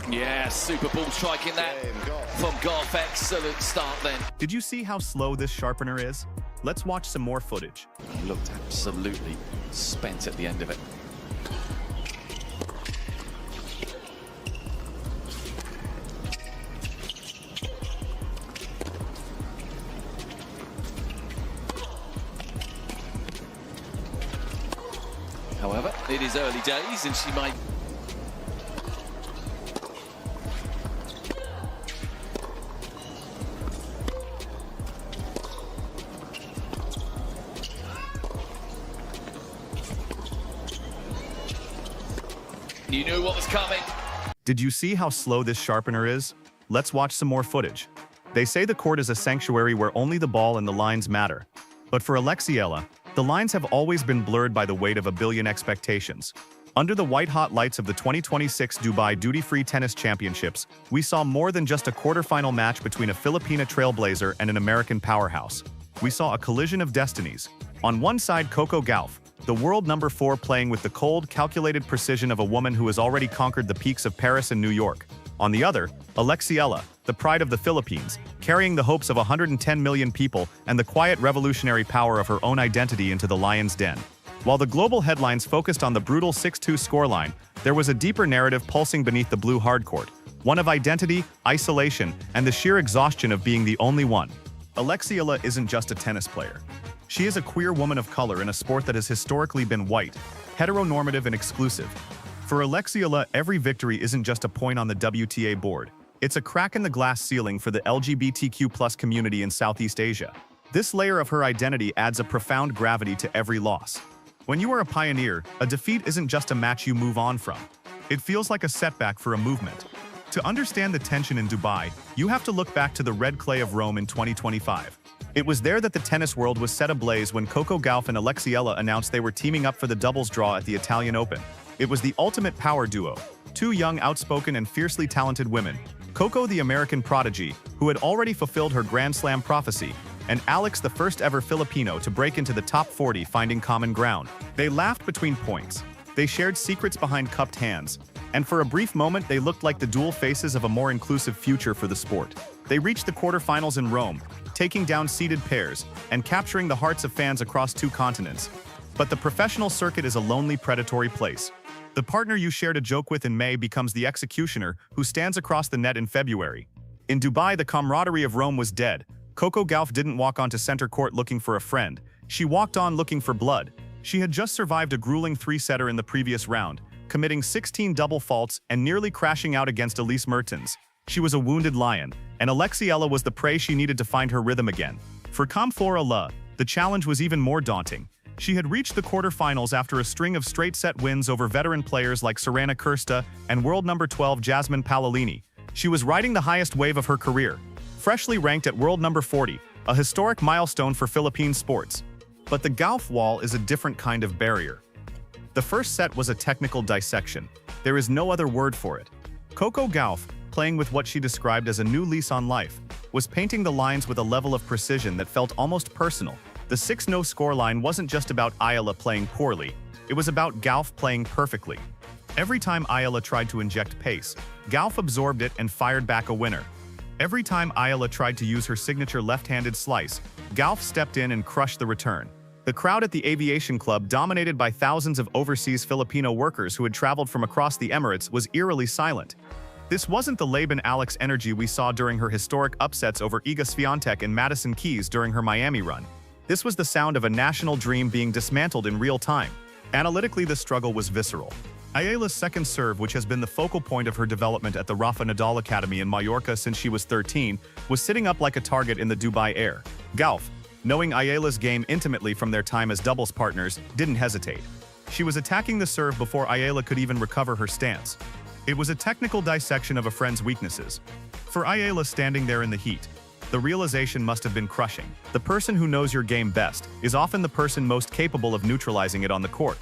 Yeah, super ball striking that from Gauff. Excellent start then. Did you see how slow this sharpener is? Let's watch some more footage. He looked absolutely spent at the end of it. However, it is early days and she might... You knew what was coming. Did you see how slow this sharpener is? Let's watch some more footage. They say the court is a sanctuary where only the ball and the lines matter. But for Eala, the lines have always been blurred by the weight of a billion expectations. Under the white-hot lights of the 2026 Dubai Duty-Free Tennis Championships, we saw more than just a quarterfinal match between a Filipina trailblazer and an American powerhouse. We saw a collision of destinies. On one side, Coco Gauff, the world number 4, playing with the cold, calculated precision of a woman who has already conquered the peaks of Paris and New York. On the other, Eala, the pride of the Philippines, carrying the hopes of 110 million people and the quiet revolutionary power of her own identity into the lion's den. While the global headlines focused on the brutal 6-2 scoreline, there was a deeper narrative pulsing beneath the blue hardcourt, one of identity, isolation, and the sheer exhaustion of being the only one. Eala isn't just a tennis player. She is a queer woman of color in a sport that has historically been white, heteronormative, and exclusive. For Eala, every victory isn't just a point on the WTA board. It's a crack in the glass ceiling for the LGBTQ+ community in Southeast Asia. This layer of her identity adds a profound gravity to every loss. When you are a pioneer, a defeat isn't just a match you move on from. It feels like a setback for a movement. To understand the tension in Dubai, you have to look back to the red clay of Rome in 2025. It was there that the tennis world was set ablaze when Coco Gauff and Eala announced they were teaming up for the doubles draw at the Italian Open. It was the ultimate power duo, two young, outspoken, and fiercely talented women. Coco, the American prodigy, who had already fulfilled her Grand Slam prophecy, and Alex, the first ever Filipino to break into the top 40, finding common ground. They laughed between points. They shared secrets behind cupped hands. And for a brief moment, they looked like the dual faces of a more inclusive future for the sport. They reached the quarterfinals in Rome, taking down seeded pairs and capturing the hearts of fans across 2 continents. But the professional circuit is a lonely, predatory place. The partner you shared a joke with in May becomes the executioner who stands across the net in February. In Dubai, the camaraderie of Rome was dead. Coco Gauff didn't walk onto center court looking for a friend. She walked on looking for blood. She had just survived a grueling 3-setter in the previous round, committing 16 double faults and nearly crashing out against Elise Mertens. She was a wounded lion, and Eala was the prey she needed to find her rhythm again. For Eala, the challenge was even more daunting. She had reached the quarterfinals after a string of straight-set wins over veteran players like Serena Kirsta and world number 12 Jasmine Paolini. She was riding the highest wave of her career, freshly ranked at world number 40, a historic milestone for Philippine sports. But the Gauff wall is a different kind of barrier. The first set was a technical dissection. There is no other word for it. Coco Gauff, playing with what she described as a new lease on life, was painting the lines with a level of precision that felt almost personal. The 6-0 scoreline wasn't just about Eala playing poorly, it was about Gauff playing perfectly. Every time Eala tried to inject pace, Gauff absorbed it and fired back a winner. Every time Eala tried to use her signature left-handed slice, Gauff stepped in and crushed the return. The crowd at the Aviation Club, dominated by thousands of overseas Filipino workers who had traveled from across the Emirates, was eerily silent. This wasn't the Laban Alex energy we saw during her historic upsets over Iga Swiatek and Madison Keys during her Miami run. This was the sound of a national dream being dismantled in real time. Analytically, the struggle was visceral. Eala's second serve, which has been the focal point of her development at the Rafa Nadal Academy in Mallorca since she was 13, was sitting up like a target in the Dubai air. Gauff, knowing Eala's game intimately from their time as doubles partners, didn't hesitate. She was attacking the serve before Eala could even recover her stance. It was a technical dissection of a friend's weaknesses. For Eala standing there in the heat, the realization must have been crushing. The person who knows your game best is often the person most capable of neutralizing it on the court.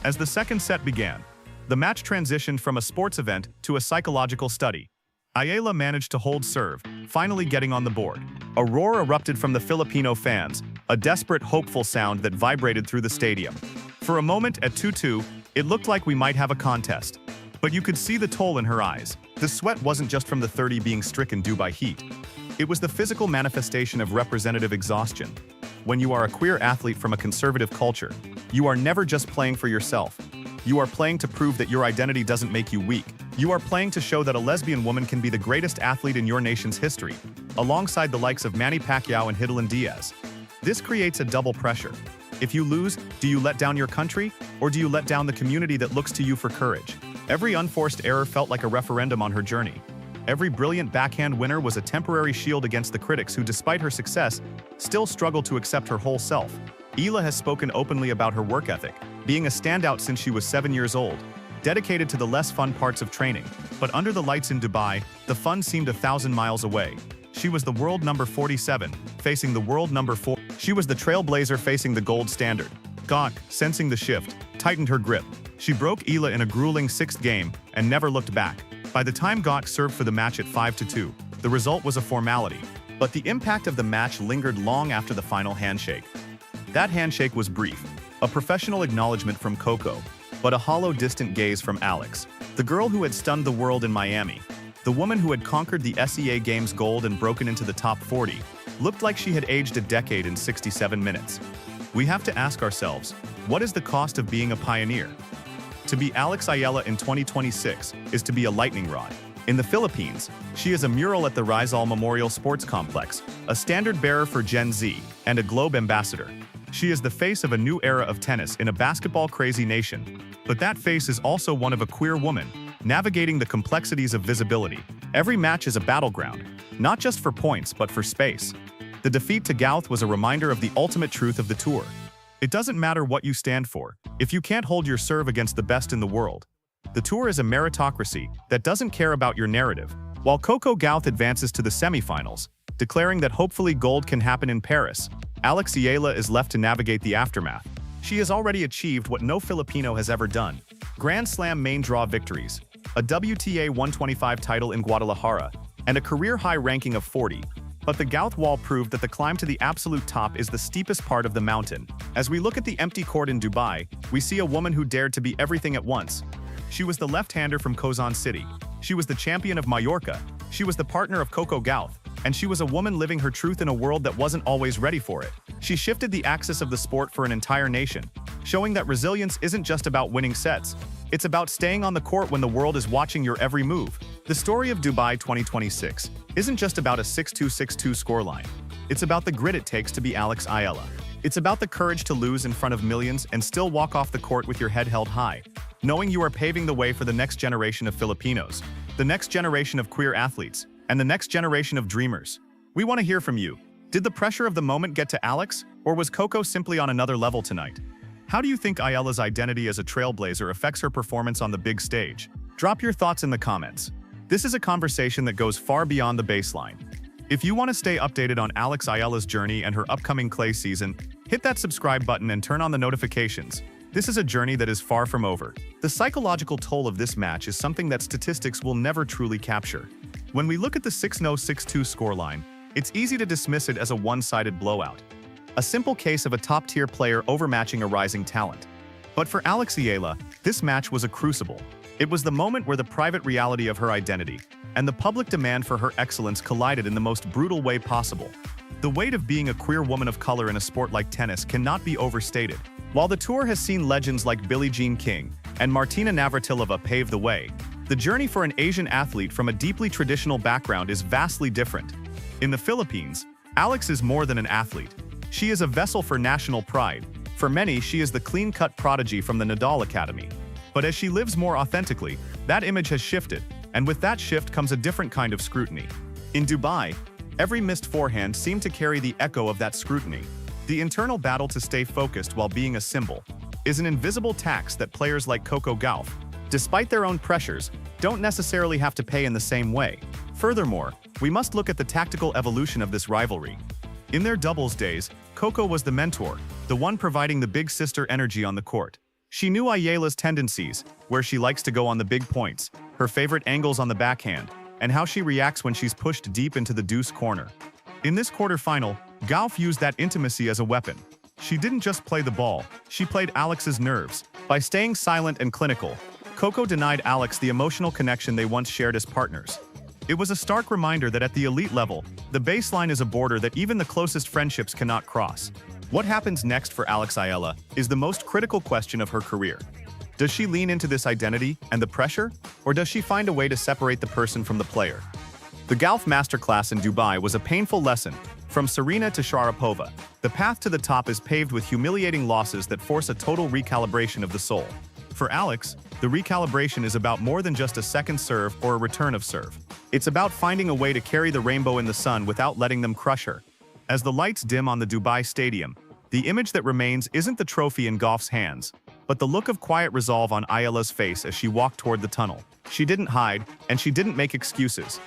As the second set began, the match transitioned from a sports event to a psychological study. Eala managed to hold serve, finally getting on the board. A roar erupted from the Filipino fans, a desperate, hopeful sound that vibrated through the stadium. For a moment at 2-2, it looked like we might have a contest. But you could see the toll in her eyes. The sweat wasn't just from the 30 being stricken due by heat. It was the physical manifestation of representative exhaustion. When you are a queer athlete from a conservative culture, you are never just playing for yourself. You are playing to prove that your identity doesn't make you weak. You are playing to show that a lesbian woman can be the greatest athlete in your nation's history, alongside the likes of Manny Pacquiao and Hidilyn Diaz. This creates a double pressure. If you lose, do you let down your country, or do you let down the community that looks to you for courage? Every unforced error felt like a referendum on her journey. Every brilliant backhand winner was a temporary shield against the critics who, despite her success, still struggle to accept her whole self. Eala has spoken openly about her work ethic, being a standout since she was 7 years old, dedicated to the less fun parts of training. But under the lights in Dubai, the fun seemed 1,000 miles away. She was the world number 47, facing the world number 4. She was the trailblazer facing the gold standard. Gauff, sensing the shift, tightened her grip. She broke Eala in a grueling 6th game and never looked back. By the time Gauff served for the match at 5-2, the result was a formality. But the impact of the match lingered long after the final handshake. That handshake was brief, a professional acknowledgement from Coco, but a hollow, distant gaze from Alex, the girl who had stunned the world in Miami. The woman who had conquered the SEA Games gold and broken into the top 40, looked like she had aged a decade in 67 minutes. We have to ask ourselves, what is the cost of being a pioneer? To be Alex Eala in 2026 is to be a lightning rod. In the Philippines, she is a mural at the Rizal Memorial Sports Complex, a standard bearer for Gen Z, and a Globe ambassador. She is the face of a new era of tennis in a basketball-crazy nation. But that face is also one of a queer woman, navigating the complexities of visibility. Every match is a battleground, not just for points but for space. The defeat to Gauff was a reminder of the ultimate truth of the tour. It doesn't matter what you stand for, if you can't hold your serve against the best in the world. The tour is a meritocracy that doesn't care about your narrative. While Coco Gauff advances to the semifinals, declaring that hopefully gold can happen in Paris, Alex Eala is left to navigate the aftermath. She has already achieved what no Filipino has ever done: Grand Slam main draw victories, a WTA 125 title in Guadalajara, and a career-high ranking of 40. But the Gauff wall proved that the climb to the absolute top is the steepest part of the mountain. As we look at the empty court in Dubai, we see a woman who dared to be everything at once. She was the left-hander from Quezon City. She was the champion of Mallorca. She was the partner of Coco Gauff. And she was a woman living her truth in a world that wasn't always ready for it. She shifted the axis of the sport for an entire nation, showing that resilience isn't just about winning sets. It's about staying on the court when the world is watching your every move. The story of Dubai 2026 isn't just about a 6-2, 6-2 scoreline. It's about the grit it takes to be Alex Eala. It's about the courage to lose in front of millions and still walk off the court with your head held high, knowing you are paving the way for the next generation of Filipinos, the next generation of queer athletes, and the next generation of dreamers. We want to hear from you. Did the pressure of the moment get to Alex, or was Coco simply on another level tonight? How do you think Eala's identity as a trailblazer affects her performance on the big stage? Drop your thoughts in the comments. This is a conversation that goes far beyond the baseline. If you want to stay updated on Alex Eala's journey and her upcoming clay season, hit that subscribe button and turn on the notifications. This is a journey that is far from over. The psychological toll of this match is something that statistics will never truly capture. When we look at the 6-0, 6-2 scoreline, it's easy to dismiss it as a one-sided blowout. A simple case of a top-tier player overmatching a rising talent. But for Alex Eala, this match was a crucible. It was the moment where the private reality of her identity and the public demand for her excellence collided in the most brutal way possible. The weight of being a queer woman of color in a sport like tennis cannot be overstated. While the tour has seen legends like Billie Jean King and Martina Navratilova pave the way, the journey for an Asian athlete from a deeply traditional background is vastly different. In the Philippines, Alex is more than an athlete. She is a vessel for national pride. For many, she is the clean-cut prodigy from the Nadal Academy. But as she lives more authentically, that image has shifted, and with that shift comes a different kind of scrutiny. In Dubai, every missed forehand seemed to carry the echo of that scrutiny. The internal battle to stay focused while being a symbol is an invisible tax that players like Coco Gauff, despite their own pressures, don't necessarily have to pay in the same way. Furthermore, we must look at the tactical evolution of this rivalry. In their doubles days, Coco was the mentor, the one providing the big sister energy on the court. She knew Eala's tendencies, where she likes to go on the big points, her favorite angles on the backhand, and how she reacts when she's pushed deep into the deuce corner. In this quarterfinal, Gauff used that intimacy as a weapon. She didn't just play the ball, she played Alex's nerves. By staying silent and clinical, Coco denied Alex the emotional connection they once shared as partners. It was a stark reminder that at the elite level, the baseline is a border that even the closest friendships cannot cross. What happens next for Alex Eala is the most critical question of her career. Does she lean into this identity and the pressure, or does she find a way to separate the person from the player? The Gauff masterclass in Dubai was a painful lesson. From Serena to Sharapova, the path to the top is paved with humiliating losses that force a total recalibration of the soul. For Alex, the recalibration is about more than just a second serve or a return of serve. It's about finding a way to carry the rainbow in the sun without letting them crush her. As the lights dim on the Dubai stadium, the image that remains isn't the trophy in Gauff's hands, but the look of quiet resolve on Eala's face as she walked toward the tunnel. She didn't hide, and she didn't make excuses.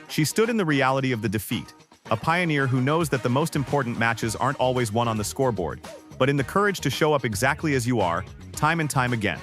She stood in the reality of the defeat, a pioneer who knows that the most important matches aren't always won on the scoreboard, but in the courage to show up exactly as you are, time and time again.